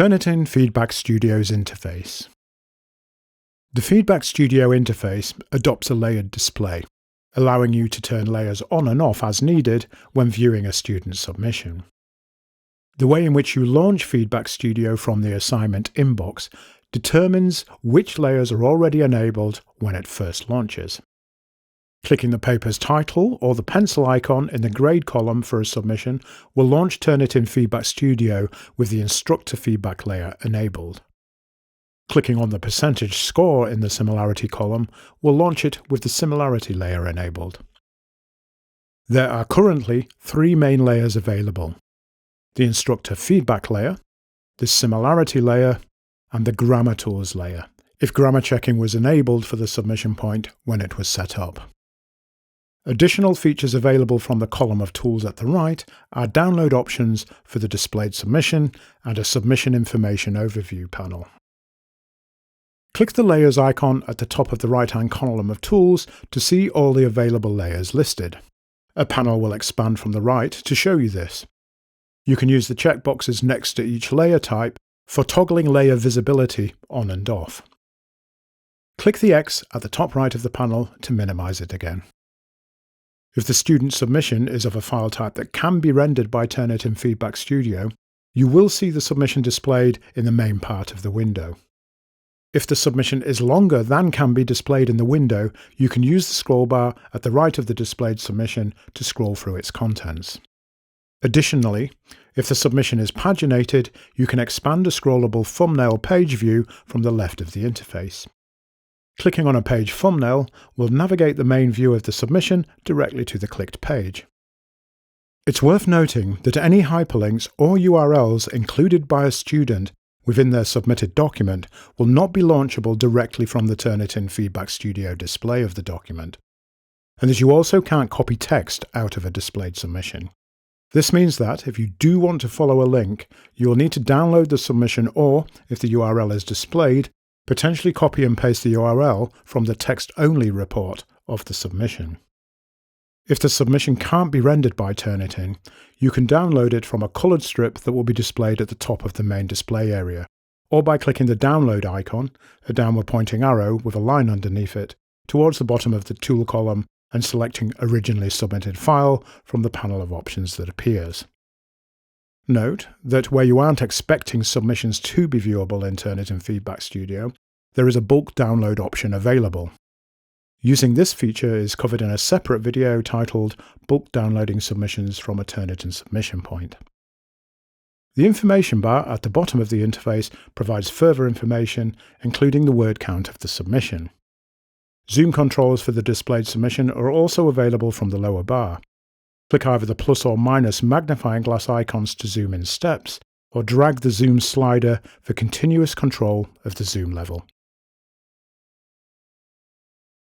TurnItIn Feedback Studio's interface. The Feedback Studio interface adopts a layered display, allowing you to turn layers on and off as needed when viewing a student's submission. The way in which you launch Feedback Studio from the assignment inbox determines which layers are already enabled when it first launches. Clicking the paper's title or the pencil icon in the grade column for a submission will launch TurnItIn Feedback Studio with the instructor feedback layer enabled. Clicking on the percentage score in the similarity column will launch it with the similarity layer enabled. There are currently 3 main layers available: the instructor feedback layer, the similarity layer, and the grammar tools layer, if grammar checking was enabled for the submission point when it was set up. Additional features available from the column of tools at the right are download options for the displayed submission and a submission information overview panel. Click the Layers icon at the top of the right-hand column of tools to see all the available layers listed. A panel will expand from the right to show you this. You can use the checkboxes next to each layer type for toggling layer visibility on and off. Click the X at the top right of the panel to minimize it again. If the student submission is of a file type that can be rendered by TurnItIn Feedback Studio, you will see the submission displayed in the main part of the window. If the submission is longer than can be displayed in the window, you can use the scroll bar at the right of the displayed submission to scroll through its contents. Additionally, if the submission is paginated, you can expand a scrollable thumbnail page view from the left of the interface. Clicking on a page thumbnail will navigate the main view of the submission directly to the clicked page. It's worth noting that any hyperlinks or URLs included by a student within their submitted document will not be launchable directly from the TurnItIn Feedback Studio display of the document, and that you also can't copy text out of a displayed submission. This means that if you do want to follow a link, you will need to download the submission or, if the URL is displayed, potentially copy and paste the URL from the text-only report of the submission. If the submission can't be rendered by TurnItIn, you can download it from a coloured strip that will be displayed at the top of the main display area, or by clicking the download icon, a downward pointing arrow with a line underneath it, towards the bottom of the tool column and selecting Originally Submitted File from the panel of options that appears. Note that where you aren't expecting submissions to be viewable in TurnItIn Feedback Studio, there is a bulk download option available. Using this feature is covered in a separate video titled Bulk Downloading Submissions from a TurnItIn Submission Point. The information bar at the bottom of the interface provides further information, including the word count of the submission. Zoom controls for the displayed submission are also available from the lower bar. Click either the plus or minus magnifying glass icons to zoom in steps, or drag the zoom slider for continuous control of the zoom level.